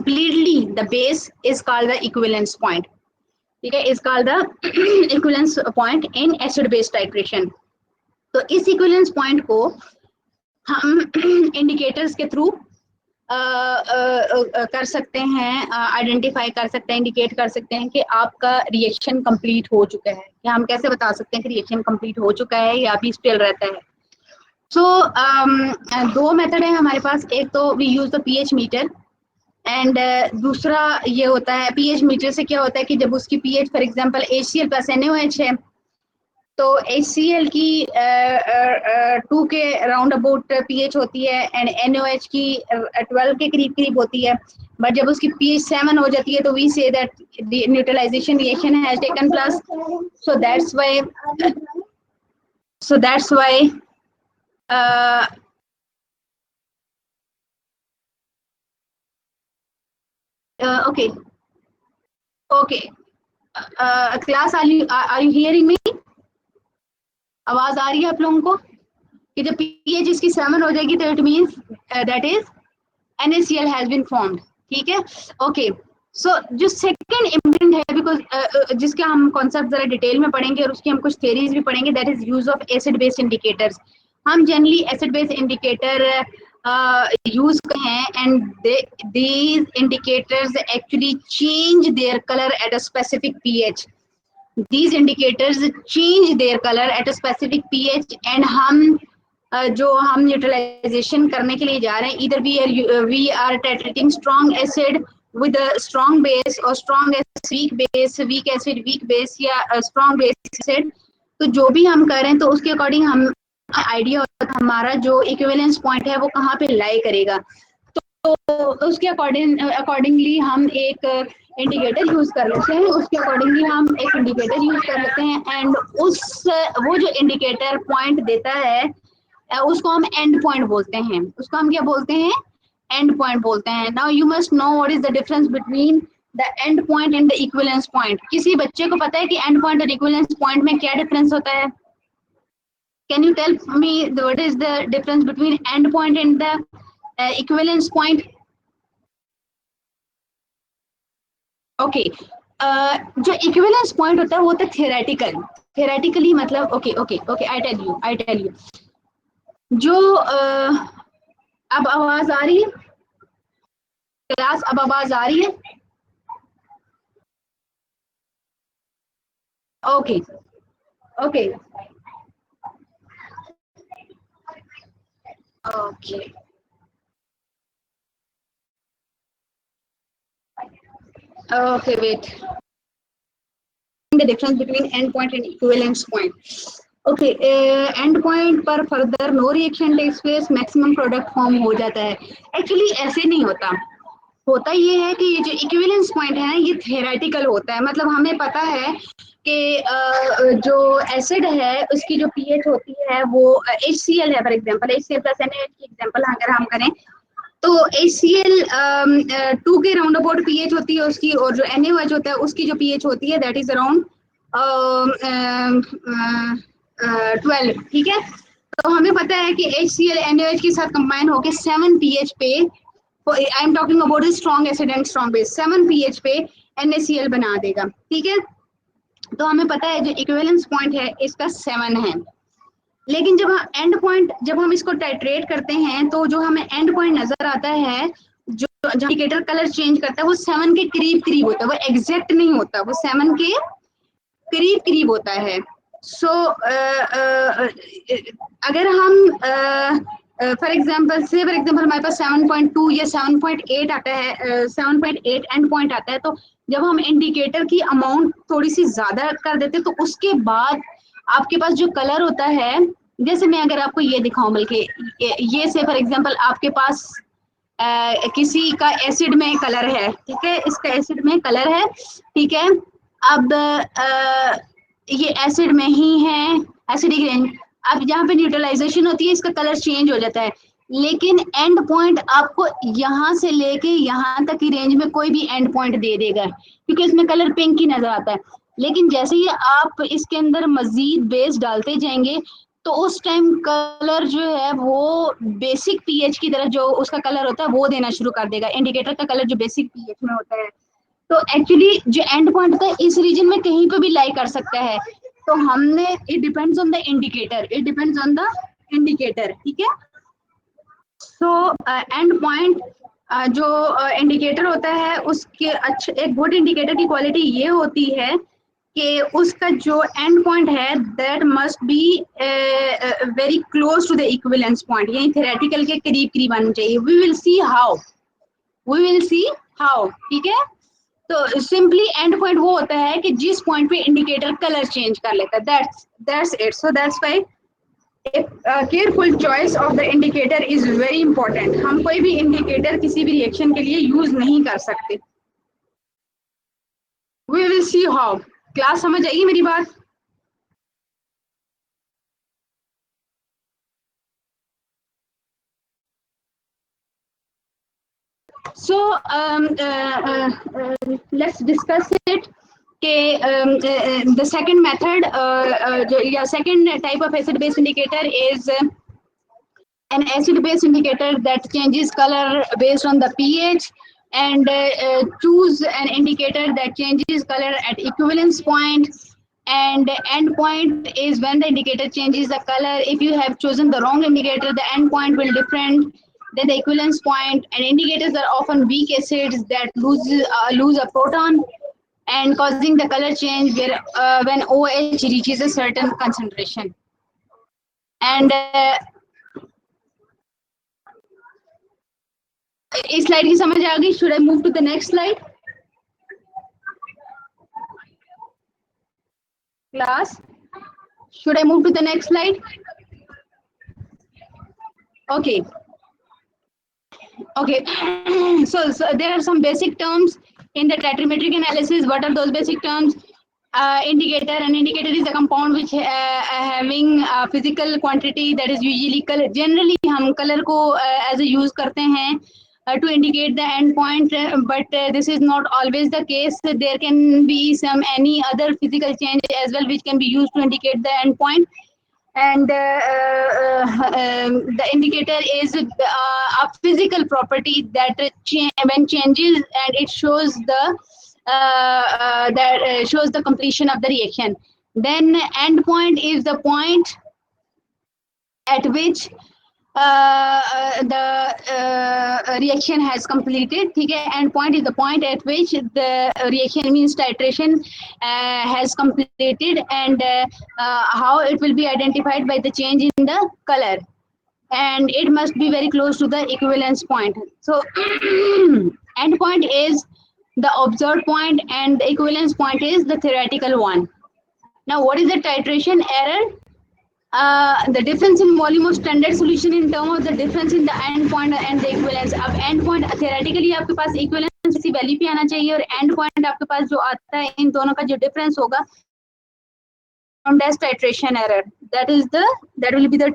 completely the base is called the equivalence point. ठीक है, is called the equivalence point in acid base titration. तो इस equivalence point को हम indicators के through कर सकते हैं, आइडेंटिफाई कर सकते हैं, इंडिकेट कर सकते हैं कि आपका रिएक्शन कंप्लीट हो चुका है, या हम कैसे बता सकते हैं कि रिएक्शन कंप्लीट हो चुका है या अभी स्टिल रहता है। सो दो मेथड है हमारे पास, एक तो we use the pH meter and दूसरा ये होता है, पीएच मीटर से क्या होता है कि जब उसकी pH for example HCl plus NaOH है, तो HCl की 2 के राउंड अबाउट पीएच होती है एंड NaOH की 12 के करीब करीब होती है, बट जब उसकी pH 7 हो जाती है तो we say that the neutralization reaction has taken place, so that's why okay class, are you hearing me? आवाज आ रही है आप लोगों को कि जब pH इसकी 7 हो जाएगी तो it means that is NaCl has been formed. ठीक है, ओके। सो जो सेकंड इम्पोर्टेंट है, बिकॉज जिसका हम कॉन्सेप्ट जरा डिटेल में पढ़ेंगे और उसकी हम कुछ थ्योरीज भी पढ़ेंगे, that is use of acid based indicators. हम generally acid based indicator use हैं and these indicators actually change their color at a specific pH. These indicators change their color at a specific pH and हम जो हम neutralisation करने के लिए जा रहे हैं, इधर we are titrating strong acid with a strong base और strong weak base, weak acid weak base या स्ट्रॉन्ग बेस एसिड, तो जो भी हम कर रहे हैं तो उसके अकॉर्डिंग हम आइडिया होता है हमारा जो इक्विवेलेंस पॉइंट है वो कहाँ पे लाई करेगा। तो उसके अकॉर्डिंगली हम एक इंडिकेटर यूज कर लेते हैं, उसके अकॉर्डिंगली हम एक इंडिकेटर यूज कर लेते हैं एंड वो जो इंडिकेटर पॉइंट देता है उसको हम एंड पॉइंट बोलते हैं। उसको हम क्या बोलते हैं? एंड पॉइंट बोलते हैं। Now you must know what is the difference between the end point and the equivalence point. किसी बच्चे को पता है कि एंड पॉइंट और इक्विवेलेंस पॉइंट में क्या डिफरेंस होता है? Can you tell me what is the difference between end point and the equivalence point? Okay, जो इक्विवेलेंस पॉइंट होता है वो होता है थियोरेटिकली, मतलब ओके आई टेल यू जो अब आवाज आ रही है क्लास? अब आवाज आ रही है? Okay okay wait, the difference between end point and equivalence point. Okay, end point पर further no reaction takes place, maximum product form हो जाता है। Actually ऐसे नहीं होता ये है कि ये जो इक्विवेलेंस पॉइंट है ये थियोरेटिकल होता है। मतलब हमें पता है कि जो एसिड है उसकी जो पीएच होती है वो HCl है, for example HCl plus NaOH की एग्जांपल अगर हम करें तो HCl 2 के राउंड अबाउट पीएच होती है उसकी, और जो NaOH होता है उसकी जो पीएच होती है दैट इज अराउंड 12। ठीक है, तो हमें पता है कि HCl NaOH के साथ कंबाइन होकर 7 pH पे, I am talking about strong acid and strong base, 7 pH पे NaCl बना देगा। ठीक है, तो हमें पता है जो इक्विवेलेंस पॉइंट है इसका 7 है। लेकिन जब हम इसको टाइट्रेट करते हैं तो जो हमें एंड पॉइंट नजर आता है, जो इंडिकेटर कलर चेंज करता है वो 7 के करीब करीब होता है, वो एग्जैक्ट नहीं होता, वो 7 के करीब करीब होता है। सो अगर हम फॉर एग्जांपल हमारे पास 7.2 या 7.8 आता है, 7.8 एंड पॉइंट आता है, तो जब हम इंडिकेटर की अमाउंट थोड़ी सी ज्यादा कर देते हैं तो उसके बाद आपके पास जो कलर होता है, जैसे मैं अगर आपको ये दिखाऊं, बल्कि ये से फॉर एग्जांपल आपके पास किसी का एसिड में कलर है, ठीक है, इसका एसिड में कलर है, ठीक है। अब ये एसिड में ही है, एसिडिक रेंज, अब यहाँ पे न्यूट्रलाइजेशन होती है इसका कलर चेंज हो जाता है, लेकिन एंड पॉइंट आपको यहाँ से लेके यहाँ तक की रेंज में कोई भी एंड पॉइंट दे देगा क्योंकि इसमें कलर पिंक ही नजर आता है। लेकिन जैसे ही आप इसके अंदर मजीद बेस डालते जाएंगे तो उस टाइम कलर जो है वो बेसिक पीएच की तरह जो उसका कलर होता है वो देना शुरू कर देगा, इंडिकेटर का कलर जो बेसिक पीएच में होता है। तो एक्चुअली जो एंड पॉइंट होता है इस रीजन में कहीं पे भी लाई कर सकता है। तो हमने it depends on the indicator, it depends on the indicator, ठीक है। सो एंड पॉइंट जो इंडिकेटर होता है उसके अच्छे, एक गुड इंडिकेटर की क्वालिटी ये होती है कि उसका जो एंड पॉइंट है that must be very close to the equivalence point, यानी थ्योरेटिकल के करीब करीब आना चाहिए। We will see how, we will see how, ठीक है। तो सिंपली एंड पॉइंट वो होता है कि जिस पॉइंट पे इंडिकेटर कलर चेंज कर लेता है, that's it. So that's why careful choice of the indicator is very important. हम कोई भी इंडिकेटर किसी भी रिएक्शन के लिए यूज नहीं कर सकते। We will see how. Class समझ आएगी मेरी बात? So let's discuss it. The second method, yeah, second type of acid base indicator is an acid base indicator that changes color based on the pH, and choose an indicator that changes color at equivalence point. And end point is when the indicator changes the color. If you have chosen the wrong indicator, the end point will different than the equivalence point. And indicators are often weak acids that lose a proton and causing the color change where when OH reaches a certain concentration. And इस slide की समझ आ गई? Should I move to the next slide class? Should I move to the next slide? Okay. Okay. So there are some basic terms in the trigonometric analysis. What are those basic terms? Indicator. An indicator is a compound which having a physical quantity that is usually color. Generally, हम color को as a use करते हैं to indicate the end point, but this is not always the case. There can be some any other physical change as well which can be used to indicate the end point. And the indicator is a physical property that when changes and it shows the that shows the completion of the reaction. Then end point is the point at which the reaction has completed. ठीक है, end point is the point at which the reaction means titration has completed, and how it will be identified by the change in the color, and it must be very close to the equivalence point. So end point is the observed point and the equivalence point is the theoretical one. Now what is the titration error? The difference in volume of standard solution in term of the difference in the end point and the equivalence. अब end point theoretically आपके पास equivalence किसी value पे आना चाहिए, और end point आपके पास जो आता है इन दोनों का जो difference होगा termed as titration error. That will be the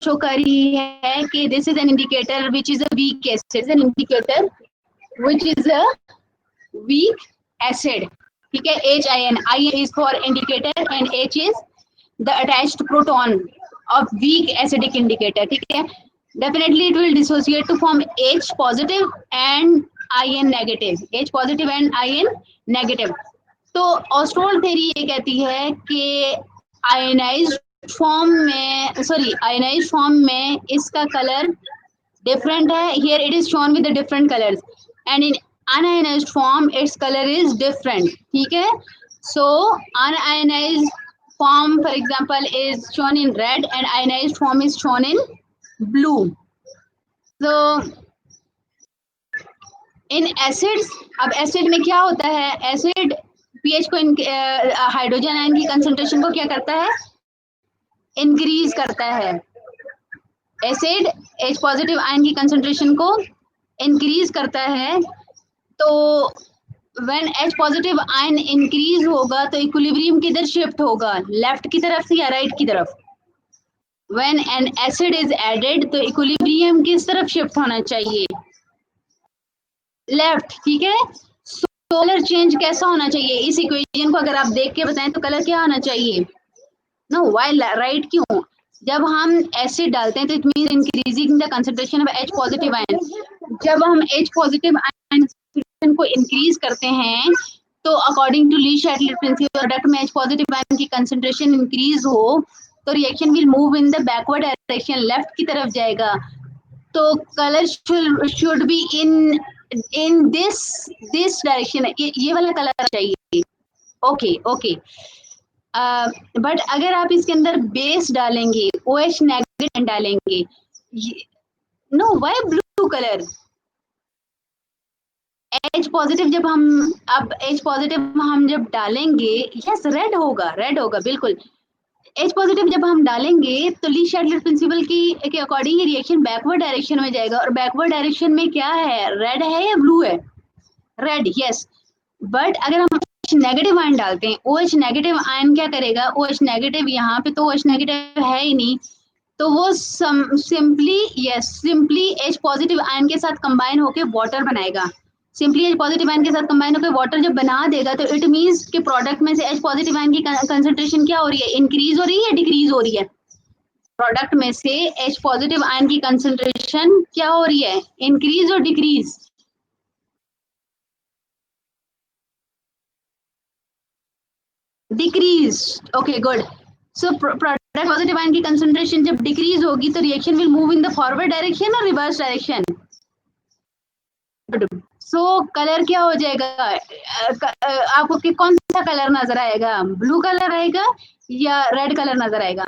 show कर रही है कि this is an indicator which is a weak acid, an indicator which is a weak acid. ठीक है, HIN, IN is for indicator and H is the attached proton of weak acidic indicator. ठीक है, definitely it will dissociate to form H positive and IN negative, H positive and IN negative. तो ऑस्ट्रोल theory ये कहती है कि ionised form में, sorry ionised form में इसका कलर different है. Here it is shown with the different colors, and in unionized form its color is different. ठीक है, so unionized form for example is shown in red and ionized form is shown in blue. So in acids, अब acid में क्या होता है, acid pH को hydrogen ion की concentration को क्या करता है, इंक्रीज करता है। एसिड H पॉजिटिव आयन की कंसंट्रेशन को इंक्रीज करता है। तो when H positive ion increase होगा तो इक्विलिब्रियम किधर शिफ्ट होगा, लेफ्ट की तरफ या राइट की तरफ? When an acid is added तो इक्विलिब्रियम किस तरफ शिफ्ट होना चाहिए? लेफ्ट, ठीक है। कलर चेंज कैसा होना चाहिए इस इक्वेशन को अगर आप देख के बताएं तो कलर क्या होना चाहिए? नो, व्हाई राइट क्यों? जब हम एसिड डालते हैं तो it mean increasing the concentration of H positive ion. जब हम H पॉजिटिव आयन को इंक्रीज करते हैं तो according to Le Chatelier principle, product में H पॉजिटिव आयन की कंसंट्रेशन इंक्रीज हो तो reaction will move in the backward direction, left की तरफ जाएगा। तो colour should be in this direction, ये वाला कलर चाहिए। Okay okay. बट अगर आप इसके अंदर बेस डालेंगे, OH नेगेटिव डालेंगे, no, why blue colour? H positive जब हम अब H पॉजिटिव हम जब डालेंगे, यस रेड होगा, रेड होगा बिल्कुल। H पॉजिटिव जब हम डालेंगे तो ली शैटलर प्रिंसिपल के अकॉर्डिंग रिएक्शन बैकवर्ड डायरेक्शन में जाएगा, और बैकवर्ड डायरेक्शन में क्या है, रेड है या ब्लू है? Red, yes. बट अगर हम OH नेगेटिव आयन डालते हैं, OH नेगेटिव आयन क्या करेगा, OH नेगेटिव यहाँ पे तो OH नेगेटिव है ही नहीं, तो वो सिंपली H पॉजिटिव आयन के साथ कंबाइन होकर वाटर बनाएगा। सिंपली H पॉजिटिव आयन के साथ कंबाइन होकर वाटर जब बना देगा तो इट मींस कि प्रोडक्ट में से H पॉजिटिव आयन की कंसंट्रेशन क्या हो रही है, इंक्रीज हो रही है या डिक्रीज हो रही है? प्रोडक्ट में से H पॉजिटिव आयन की कंसंट्रेशन क्या हो रही है, इंक्रीज और decrease? Decrease, okay good. So product positive ion की कंसंट्रेशन जब डिक्रीज होगी तो reaction will move in the forward direction और रिवर्स डायरेक्शन? सो कलर क्या हो जाएगा? आपको कि कौन सा कलर नजर आएगा, ब्लू कलर आएगा या रेड कलर नजर आएगा?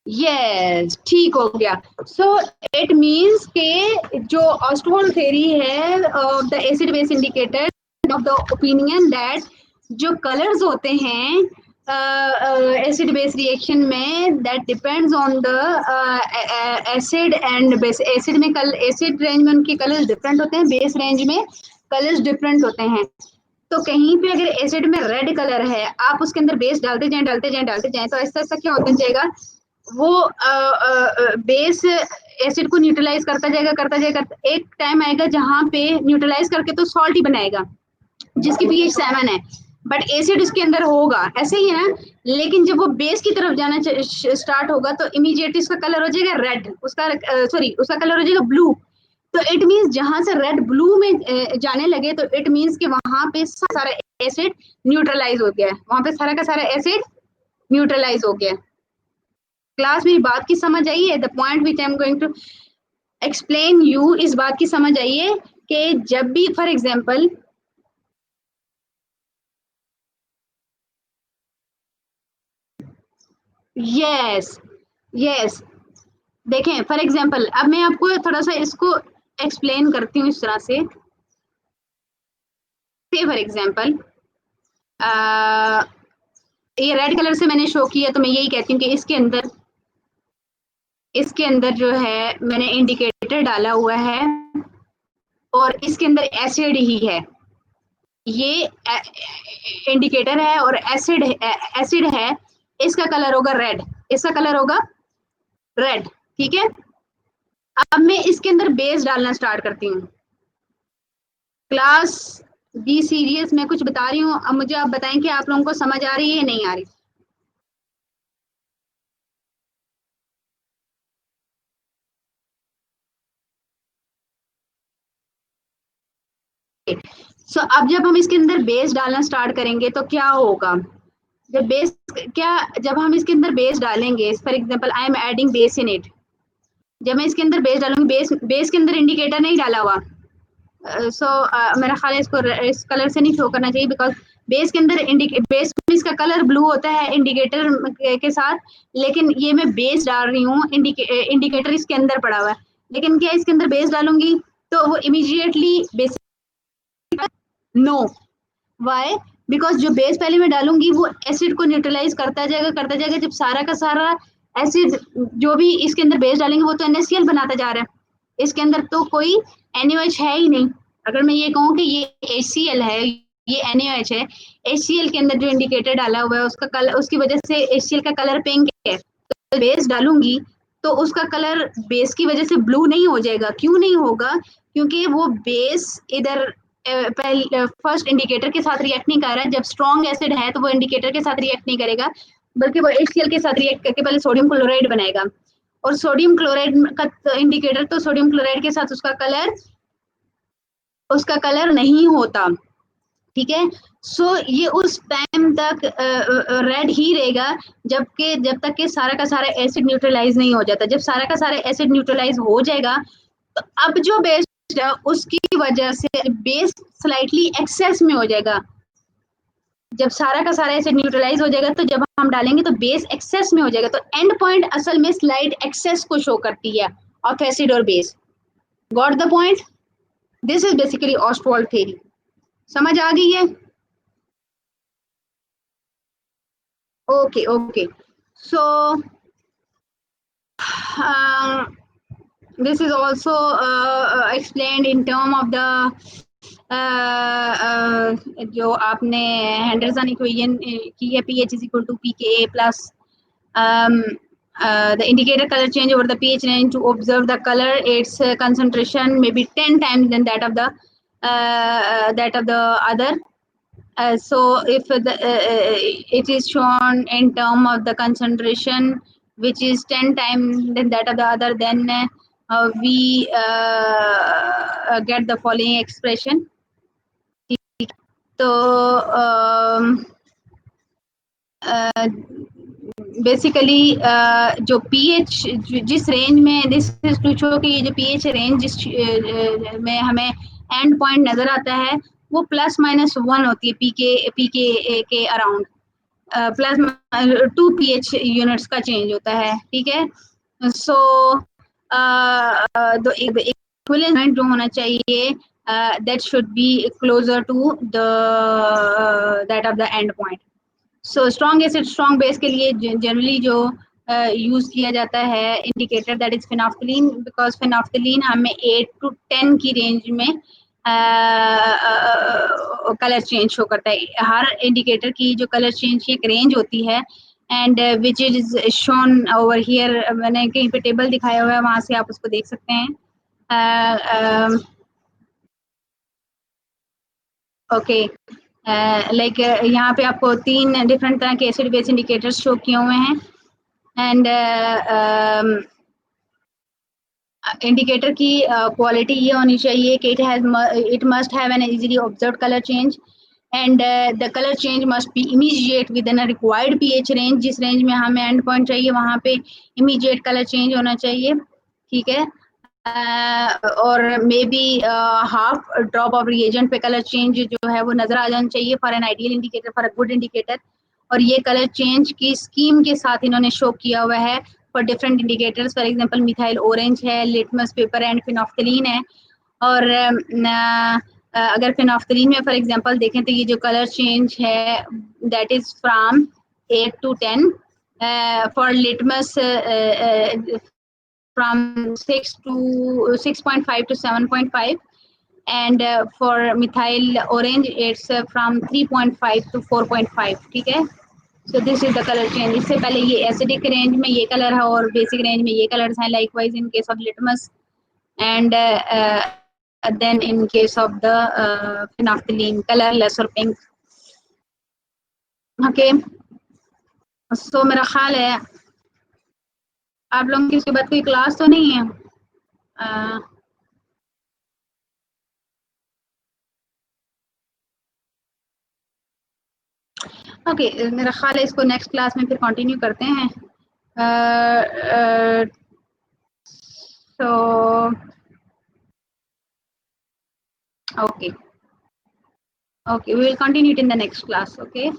यस, ठीक हो गया। सो इट मींस के जो ऑस्टोन थ्योरी है of the acid base indicator of the opinion that जो कलर्स होते हैं एसिड बेस रिएक्शन में, that depends on the acid and base. Acid में एसिड रेंज में उनके कलर्स डिफरेंट होते हैं, बेस रेंज में कलर्स डिफरेंट होते हैं। तो कहीं पे अगर एसिड में रेड कलर है, आप उसके अंदर बेस डालते जाएं डालते जाएं डालते जाएं तो ऐसा ऐसा क्या होता जाएगा, वो बेस एसिड को न्यूट्रलाइज करता जाएगा। एक टाइम आएगा जहां पे न्यूट्रलाइज करके तो सॉल्ट ही बनाएगा जिसकी pH 7 है, बट एसिड इसके अंदर होगा, ऐसे ही है ना। लेकिन जब वो बेस की तरफ जाना स्टार्ट होगा तो इमीडिएटली उसका कलर हो जाएगा रेड, उसका सॉरी उसका कलर हो जाएगा ब्लू। तो इट मीन्स जहां से रेड ब्लू में जाने लगे तो इट मीन्स कि वहां पे सारा एसिड न्यूट्रलाइज हो गया है, वहां पे सारा का सारा एसिड न्यूट्रलाइज हो गया। क्लास मेरी बात की समझ आई है? The point which I am going to explain you, इस बात की समझ आई है कि जब भी फॉर एग्जाम्पल यस यस, देखें फॉर एग्जाम्पल अब मैं आपको थोड़ा सा इसको एक्सप्लेन करती हूँ इस तरह से फॉर एग्जाम्पल ये रेड कलर से मैंने शो किया तो मैं यही कहती हूँ कि इसके अंदर जो है मैंने इंडिकेटर डाला हुआ है और इसके अंदर एसिड ही है, ये इंडिकेटर है और एसिड है, इसका कलर होगा रेड, इसका कलर होगा रेड, ठीक है। अब मैं इसके अंदर बेस डालना स्टार्ट करती हूँ। क्लास बी सीरियस, मैं कुछ बता रही हूँ, अब मुझे आप बताएं कि आप लोगों को समझ आ रही है या नहीं आ रही? अब जब हम इसके अंदर बेस डालना स्टार्ट करेंगे तो क्या होगा, जब हम इसके अंदर बेस डालेंगे, for example I am adding base in it, जब मैं इसके अंदर बेस डालूंगी, बेस के अंदर इंडिकेटर नहीं डाला हुआ, मेरा ख्याल है इसको इस कलर से नहीं शो करना चाहिए बिकॉज बेस के अंदर बेस में इसका कलर ब्लू होता है इंडिकेटर के साथ, लेकिन ये मैं बेस डाल रही हूँ, इंडिकेटर इसके अंदर पड़ा हुआ है, लेकिन क्या इसके अंदर बेस डालूंगी तो वो immediately base no, why? Because जो बेस पहले मैं डालूंगी वो एसिड को न्यूट्रलाइज करता जाएगा जब सारा का सारा एसिड जो भी इसके अंदर बेस डालेंगे वो तो NaCl बनाता जा रहा है, इसके अंदर तो कोई NaOH है ही नहीं। अगर मैं ये कहूँ कि ये HCl है, ये NaOH है, HCl के अंदर जो इंडिकेटर डाला हुआ है उसका कलर, उसकी वजह से HCl का कलर पिंक है, तो बेस डालूंगी तो उसका कलर बेस की वजह से ब्लू नहीं हो जाएगा। क्यों नहीं होगा? क्योंकि वो बेस इधर फर्स्ट इंडिकेटर के साथ रिएक्ट नहीं कर रहा है। जब स्ट्रॉन्ग एसिड है तो वो इंडिकेटर के साथ रिएक्ट नहीं करेगा, बल्कि वो HCl के साथ रिएक्ट करके पहले सोडियम क्लोराइड बनाएगा, और सोडियम क्लोराइड का इंडिकेटर तो सोडियम क्लोराइड के साथ उसका कलर नहीं होता। ठीक है, सो ये उस टाइम तक रेड ही रहेगा जब तक कि सारा का सारा एसिड न्यूट्रलाइज नहीं हो जाता। जब सारा का सारा एसिड न्यूट्रलाइज हो जाएगा तो अब जो बेस है उसकी वजह से बेस स्लाइटली एक्सेस में हो जाएगा। जब सारा का सारा एसिड न्यूट्रलाइज हो जाएगा तो जब हम डालेंगे तो बेस एक्सेस में हो जाएगा, तो एंड पॉइंट असल में स्लाइड एक्सेस को शो करती है ऑफ एसिड और base. Got the point? This is basically Ostwald theory. समझ आ गई है? Okay, okay. So this is also explained in term of the जो आपने हेंडरसन इक्वेशन की है, pH is equal to pKa plus the indicator color change over the pH range to observe the color. Its concentration may be 10 times than that of the other. So if it is shown in term of the concentration which is 10 times than that of the other, then we get the following expression. तो basically जो pH जिस range में, this is to show कि ये जो pH range जिस में हमें एंड पॉइंट नजर आता है वो +-1 होती है पीके के अराउंड, +2 pH यूनिट्स का चेंज होता है। ठीक है, सो इक्विवेलेंट जो होना चाहिए that should be closer to the that of the end point. So strong acid strong base के लिए जनरली जो यूज किया जाता है indicator that is phenolphthalein, because phenolphthalein हमें 8 to 10 की रेंज में कलर चेंज शो करता है। हर इंडिकेटर की जो कलर चेंज की एक रेंज होती है and which is shown over here. मैंने कहीं पे टेबल दिखाया हुआ है, वहां से आप उसको देख सकते हैं। ओके, लाइक यहाँ पे आपको 3 डिफरेंट तरह के एसिड बेस इंडिकेटर्स शो किए हुए हैं एंड इंडिकेटर की क्वालिटी ये होनी चाहिए कि it must have an easily observed colour change and the colour change must be immediate with in a required pH range. जिस रेंज में हमें एंड पॉइंट चाहिए वहां पे इमीडिएट कलर चेंज होना चाहिए। ठीक है, और may be half drop of reagent पे कलर चेंज जो है वो नजर आ जाना चाहिए for an ideal indicator, for a good indicator. और ये कलर चेंज की स्कीम के साथ इन्होंने शो किया हुआ है for different indicators. For example methyl orange है, लिटमस पेपर एंड फिनोल्फथलीन है। और अगर फिनोल्फथलीन में फॉर एग्जांपल देखें तो ये जो कलर चेंज है that is from 8 to 10, for litmus from 6.5 to 7.5, and for methyl orange it's from 3.5 to 4.5. ठीक है, so this is the color change. इससे पहले ये acidic range में ये कलर है और basic range में ये कलर्स हैं। likewise in case of litmus and then in case of the phenolphthalein, colorless or pink. okay, so मेरा ख्याल है आप लोगों की इसके बाद कोई क्लास तो नहीं है। ओके, मेरा ख्याल है इसको नेक्स्ट क्लास में फिर कंटिन्यू करते हैं। So okay, we will continue it in the next class. Okay.